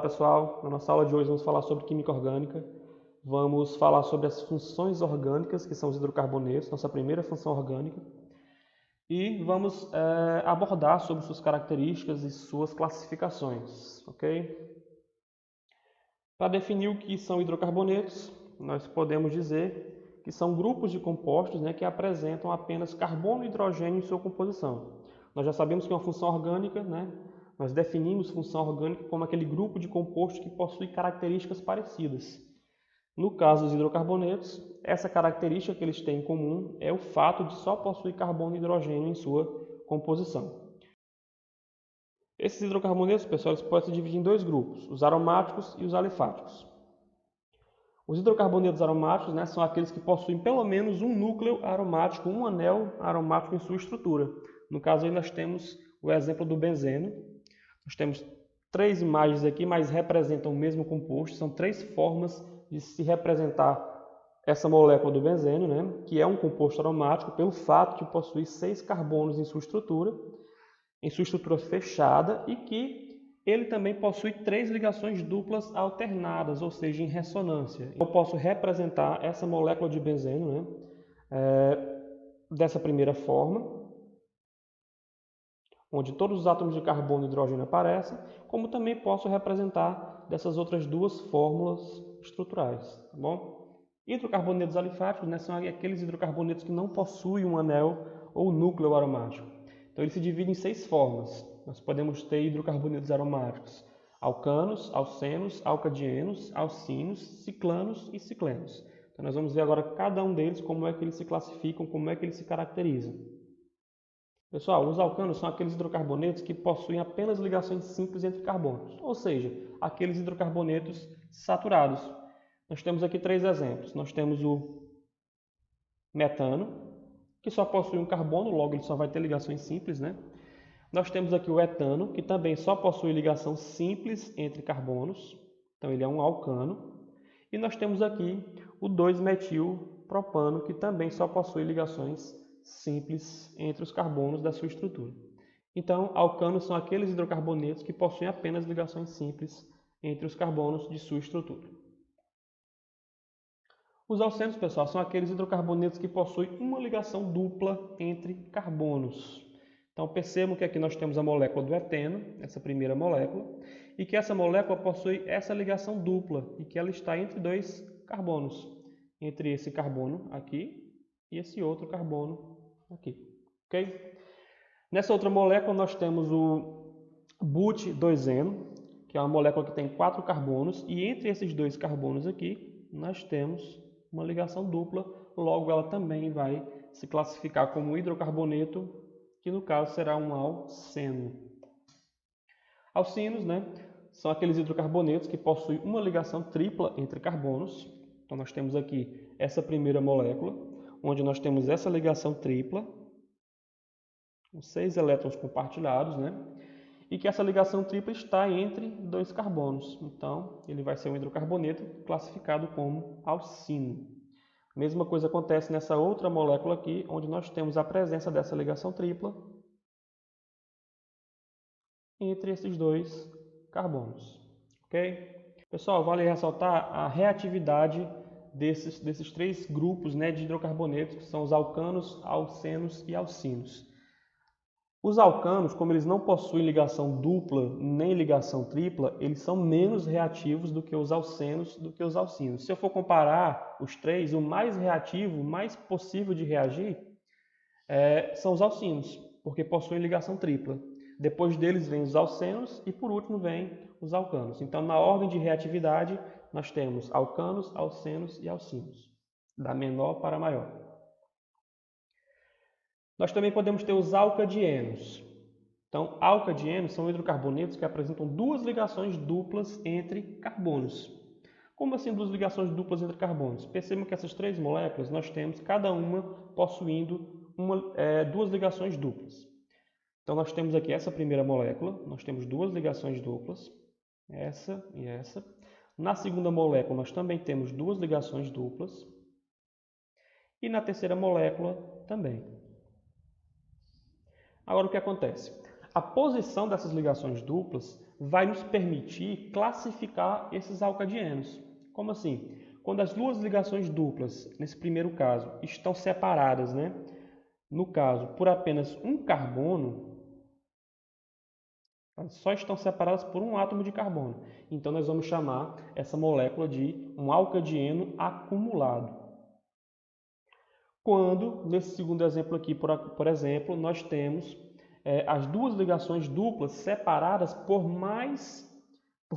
pessoal, na nossa aula de hoje vamos falar sobre química orgânica, vamos falar sobre as funções orgânicas, que são os hidrocarbonetos, nossa primeira função orgânica, e vamos abordar sobre suas características e suas classificações, ok? Para definir o que são hidrocarbonetos, nós podemos dizer que são grupos de compostos, que apresentam apenas carbono e hidrogênio em sua composição. Nós já sabemos que é uma função orgânica, nós definimos função orgânica como aquele grupo de compostos que possui características parecidas. No caso dos hidrocarbonetos, essa característica que eles têm em comum é o fato de só possuir carbono e hidrogênio em sua composição. Esses hidrocarbonetos, pessoal, eles podem se dividir em dois grupos, os aromáticos e os alifáticos. Os hidrocarbonetos aromáticos são aqueles que possuem pelo menos um núcleo aromático, um anel aromático em sua estrutura. No caso aí nós temos o exemplo do benzeno. Nós temos três imagens aqui, mas representam o mesmo composto. São três formas de se representar essa molécula do benzeno, que é um composto aromático pelo fato de possuir 6 carbonos em sua estrutura fechada, e que ele também possui 3 ligações duplas alternadas, ou seja, em ressonância. Eu posso representar essa molécula de benzeno dessa primeira forma, onde todos os átomos de carbono e hidrogênio aparecem, como também posso representar dessas outras duas fórmulas estruturais, tá bom? Hidrocarbonetos alifáticos são aqueles hidrocarbonetos que não possuem um anel ou núcleo aromático. Então eles se dividem em 6 formas. Nós podemos ter hidrocarbonetos aromáticos: alcanos, alcenos, alcadienos, alcinos, ciclanos e ciclenos. Então nós vamos ver agora cada um deles, como é que eles se classificam, como é que eles se caracterizam. Pessoal, os alcanos são aqueles hidrocarbonetos que possuem apenas ligações simples entre carbonos, ou seja, aqueles hidrocarbonetos saturados. Nós temos aqui 3 exemplos. Nós temos o metano, que só possui um carbono, logo ele só vai ter ligações simples, Nós temos aqui o etano, que também só possui ligação simples entre carbonos, então ele é um alcano. E nós temos aqui o 2-metilpropano, que também só possui ligações simples entre os carbonos da sua estrutura. Então, alcanos são aqueles hidrocarbonetos que possuem apenas ligações simples entre os carbonos de sua estrutura. Os alcenos, pessoal, são aqueles hidrocarbonetos que possuem uma ligação dupla entre carbonos. Então, percebam que aqui nós temos a molécula do eteno, essa primeira molécula, e que essa molécula possui essa ligação dupla, e que ela está entre 2 carbonos, entre esse carbono aqui e esse outro carbono aqui, ok? Nessa outra molécula nós temos o but-2eno, que é uma molécula que tem 4 carbonos, e entre esses 2 carbonos aqui nós temos uma ligação dupla, logo ela também vai se classificar como um hidrocarboneto, que no caso será um alceno. Alcinos, são aqueles hidrocarbonetos que possuem uma ligação tripla entre carbonos. Então nós temos aqui essa primeira molécula, onde nós temos essa ligação tripla, com 6 elétrons compartilhados, e que essa ligação tripla está entre 2 carbonos. Então, ele vai ser um hidrocarboneto classificado como alcino. Mesma coisa acontece nessa outra molécula aqui, onde nós temos a presença dessa ligação tripla entre esses 2 carbonos. Ok? Pessoal, vale ressaltar a reatividade desses 3 grupos de hidrocarbonetos, que são os alcanos, alcenos e alcinos. Os alcanos, como eles não possuem ligação dupla nem ligação tripla, eles são menos reativos do que os alcenos, do que os alcinos. Se eu for comparar os 3, o mais reativo, o mais possível de reagir, são os alcinos, porque possuem ligação tripla. Depois deles vem os alcenos e por último vem os alcanos. Então, na ordem de reatividade, nós temos alcanos, alcenos e alcinos, da menor para a maior. Nós também podemos ter os alcadienos. Então, alcadienos são hidrocarbonetos que apresentam 2 ligações duplas entre carbonos. Como assim 2 ligações duplas entre carbonos? Percebam que essas 3 moléculas nós temos cada uma possuindo 2 ligações duplas. Então, nós temos aqui essa primeira molécula, nós temos 2 ligações duplas, essa e essa. Na segunda molécula, nós também temos 2 ligações duplas. E na terceira molécula também. Agora, o que acontece? A posição dessas ligações duplas vai nos permitir classificar esses alcadienos. Como assim? Quando as duas ligações duplas, nesse primeiro caso, estão separadas, né? No caso, por apenas um carbono, elas só estão separadas por um átomo de carbono. Então, nós vamos chamar essa molécula de um alcadieno acumulado. Quando, nesse segundo exemplo aqui, por exemplo, nós temos as duas ligações duplas separadas por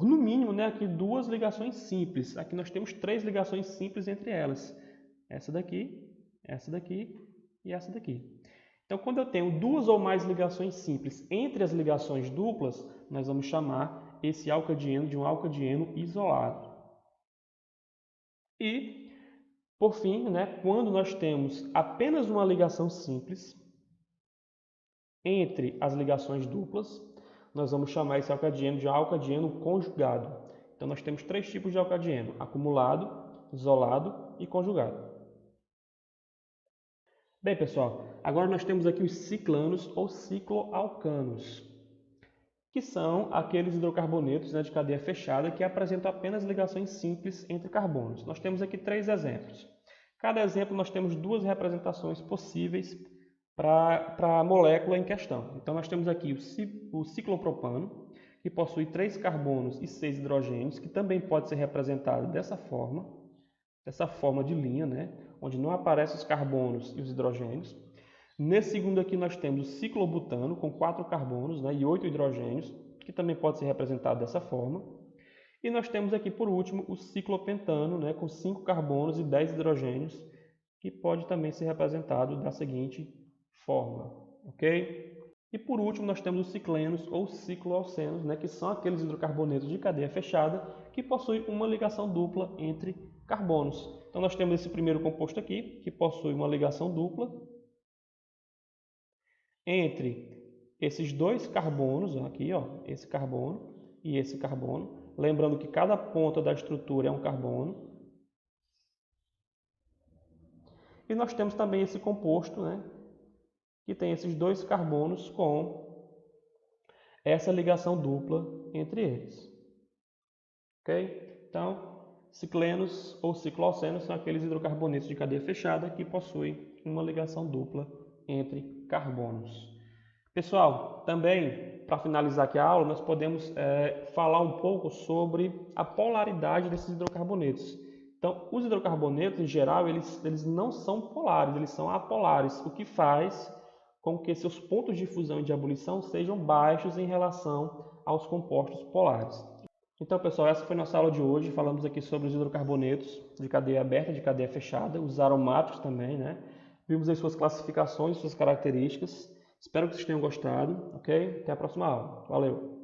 no mínimo, né, aqui duas ligações simples. Aqui nós temos 3 ligações simples entre elas. Essa daqui e essa daqui. Então, quando eu tenho duas ou mais ligações simples entre as ligações duplas, nós vamos chamar esse alcadieno de um alcadieno isolado. E, por fim, né, quando nós temos apenas uma ligação simples entre as ligações duplas, nós vamos chamar esse alcadieno de alcadieno conjugado. Então, nós temos 3 tipos de alcadieno: acumulado, isolado e conjugado. Bem, pessoal, agora nós temos aqui os ciclanos ou cicloalcanos, que são aqueles hidrocarbonetos, né, de cadeia fechada que apresentam apenas ligações simples entre carbonos. Nós temos aqui 3 exemplos. Cada exemplo nós temos 2 representações possíveis para a molécula em questão. Então, nós temos aqui o ciclopropano, que possui 3 carbonos e 6 hidrogênios, que também pode ser representado dessa forma de linha, né, onde não aparecem os carbonos e os hidrogênios. Nesse segundo aqui nós temos o ciclobutano, com 4 carbonos, né, e 8 hidrogênios, que também pode ser representado dessa forma. E nós temos aqui, por último, o ciclopentano, né, com 5 carbonos e 10 hidrogênios, que pode também ser representado da seguinte forma, ok? E por último, nós temos os ciclenos ou cicloalcenos, né, que são aqueles hidrocarbonetos de cadeia fechada que possuem uma ligação dupla entre carbonos. Então, nós temos esse primeiro composto aqui, que possui uma ligação dupla entre esses 2 carbonos, aqui, ó, esse carbono e esse carbono. Lembrando que cada ponta da estrutura é um carbono. E nós temos também esse composto, né, que tem esses 2 carbonos com essa ligação dupla entre eles. Ok? Então, ciclenos ou cicloalcenos são aqueles hidrocarbonetos de cadeia fechada que possuem uma ligação dupla entre carbonos. Pessoal, também, para finalizar aqui a aula, nós podemos falar um pouco sobre a polaridade desses hidrocarbonetos. Então, os hidrocarbonetos, em geral, eles não são polares, eles são apolares, o que faz com que seus pontos de fusão e de ebulição sejam baixos em relação aos compostos polares. Então, pessoal, essa foi nossa aula de hoje. Falamos aqui sobre os hidrocarbonetos de cadeia aberta e de cadeia fechada, os aromáticos também, né? Vimos as suas classificações, suas características. Espero que vocês tenham gostado, ok? Até a próxima aula. Valeu!